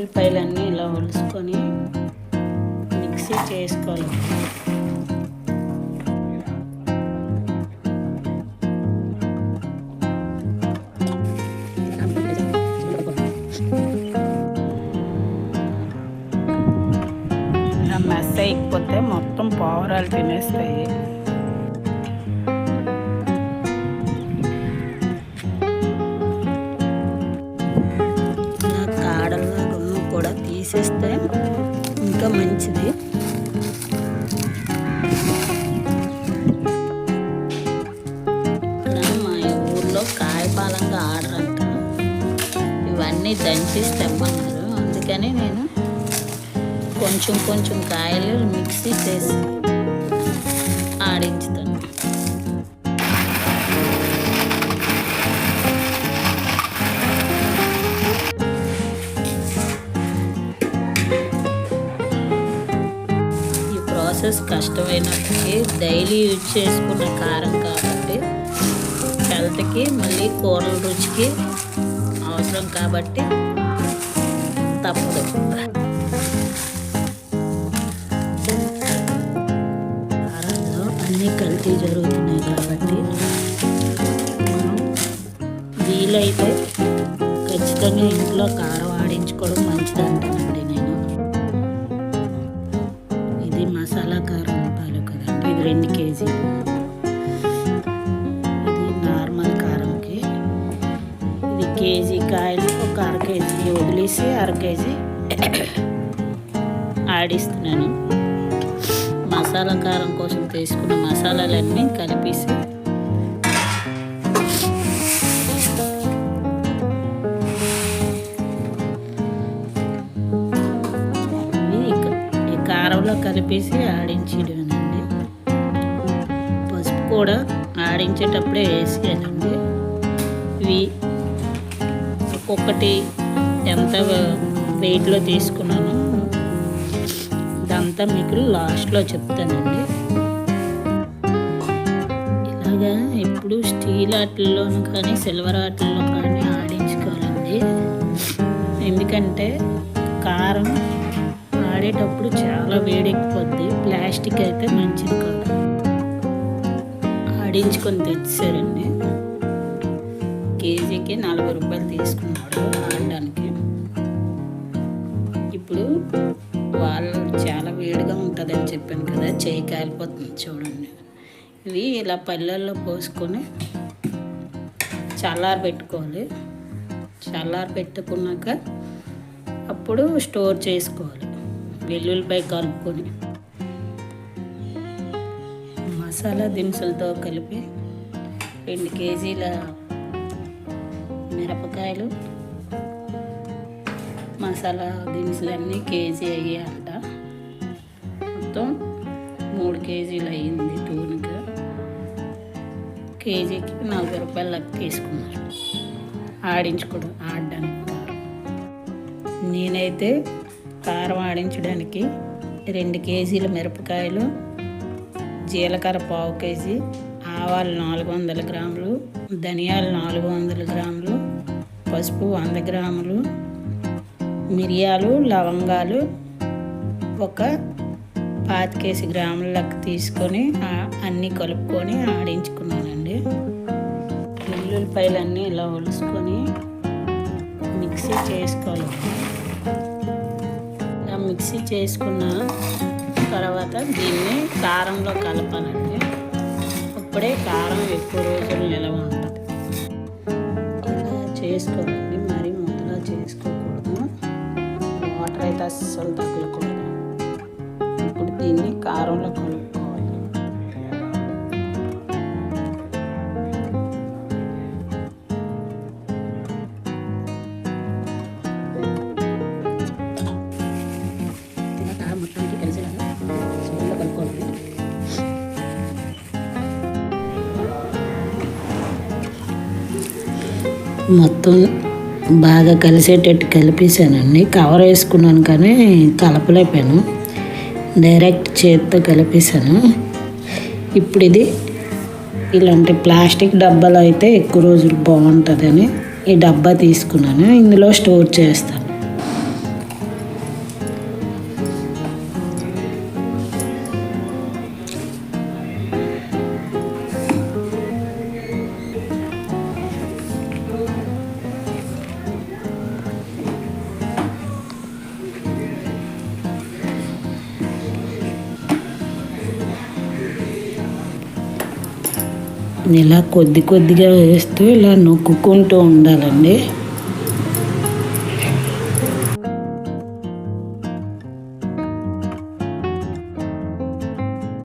వెల్లుల్లిపాయలన్నీ ఇలా ఒలుసుకొని మిక్సీ చేసుకోవాలి. మెస్ అయిపోతే మొత్తం పావురాలు తినేస్తాయి. కాడల్లో రున్ను కూడా తీసేస్తే ఇంకా మంచిది. ఇక్కడ మా ఊర్లో కాయపాలంగా ఆర్డర్ అంట, ఇవన్నీ దంచేసి తెమ్మన్నారు. అందుకని నేను కొంచెం కొంచెం కాయలు మిక్సీ చేసి ఆడించుతాను. ఈ ప్రాసెస్ కష్టమైనప్పటికీ డైలీ యూజ్ చేసుకున్న కారం కాబట్టి హెల్త్కి మళ్ళీ కూరల రుచికి అవసరం కాబట్టి తప్పదు. అన్నీ కల్తీ జరుగుతున్నాయి కాబట్టి మనం వీలైతే ఖచ్చితంగా ఇంట్లో కారం ఆడించుకోవడం మంచిది అంటానండి నేను. ఇది మసాలా కారం రూపాయలు కదండి, ఇది 2 కేజీలు. ఇది నార్మల్ కారంకి ఇది కేజీ కాయలు ఒక 1/2 కేజీ వదిలేసి 1/2 కేజీ ఆడిస్తున్నాను. మసాలా కారం కోసం తీసుకున్న మసాలాలన్నీ కలిపేసి ఈ కారంలో కలిపేసి ఆడించేయడమేనండి. పసుపు కూడా ఆడించేటప్పుడే వేసేయాలండి. ఇవి ఒక్కొక్కటి ఎంత వెయిట్లో తీసుకున్నాను ఇదంతా మీకు లాస్ట్లో చెప్తానండి. ఇలాగా ఎప్పుడు స్టీల్ ఆటల్లోనూ కానీ సిల్వర్ ఆటల్లో కానీ ఆడించుకోవాలండి. ఎందుకంటే కారం ఆడేటప్పుడు చాలా వేడెక్కిపోద్ది. ప్లాస్టిక్ అయితే మంచిది కాదు. ఆడించుకొని తెచ్చారండి. కేజీకి 40 రూపాయలు తీసుకున్నాడు ఆడడానికి. ఇప్పుడు వాళ్ళు చాలా వేడిగా ఉంటుంది అని చెప్పాను కదా, చేయి కాలిపోతుంది చూడండి. ఇవి ఇలా పళ్ళల్లో పోసుకొని చల్లారి పెట్టుకోవాలి. చల్లారి పెట్టుకున్నాక అప్పుడు స్టోర్ చేసుకోవాలి. వెల్లుల్లిపాయ కలుపుకొని మసాలా దినుసులతో కలిపి 2 కేజీల మిరపకాయలు మసాలా దినుసులన్నీ కేజీ అయ్యాయంట. మొత్తం 3 కేజీలు అయ్యింది. తూనిక కేజీకి 40 రూపాయలు లెక్క తీసుకున్నారు ఆడించుకోవడం ఆడడానికి. నేనైతే కారం ఆడించడానికి 2 కేజీల మిరపకాయలు, జీలకర్ర 1/2 కేజీ, ఆవాలు 400 గ్రాములు, ధనియాలు 400 గ్రాములు, పసుపు 100 గ్రాములు, మిరియాలు, లవంగాలు ఒక 25 గ్రాముల లెక్క తీసుకొని అన్నీ కలుపుకొని ఆడించుకున్నానండి. వెల్లుల్లిపాయలన్నీ ఇలా ఒలుసుకొని మిక్సీ చేసుకోవాలి. ఇలా మిక్సీ చేసుకున్న తర్వాత దీన్ని కారంలో కలపాలండి. అప్పుడే కారం ఎక్కువ రోజులు నిలవ ఉంటుంది. ఇలా చేసుకోవాలండి, మరీ ముద్దలా చేసుకోకూడదు. వాటర్ అయితే అస్సలు తగలకూడదు. ఇప్పుడు దీన్ని కారంలో కలుపుకోవాలి. మొత్తానికి కలిసేలాగా స్పూన్లో కలుపుకోవాలి. మొత్తం బాగా కలిసేటట్టు కలిపేసానండి. కవర్ వేసుకున్నాను కానీ కలపలేకపోయాను. డైరెక్ట్ చేతితో కలిపేసాను. ఇప్పుడు ఇది ఇలాంటి ప్లాస్టిక్ డబ్బాలో అయితే ఎక్కువ రోజులు బాగుంటుందని ఈ డబ్బా తీసుకున్నాను. ఇందులో స్టోర్ చేస్తాను. ఇలా కొద్ది కొద్దిగా వేస్తూ ఇలా నొక్కుకుంటూ ఉండాలండి.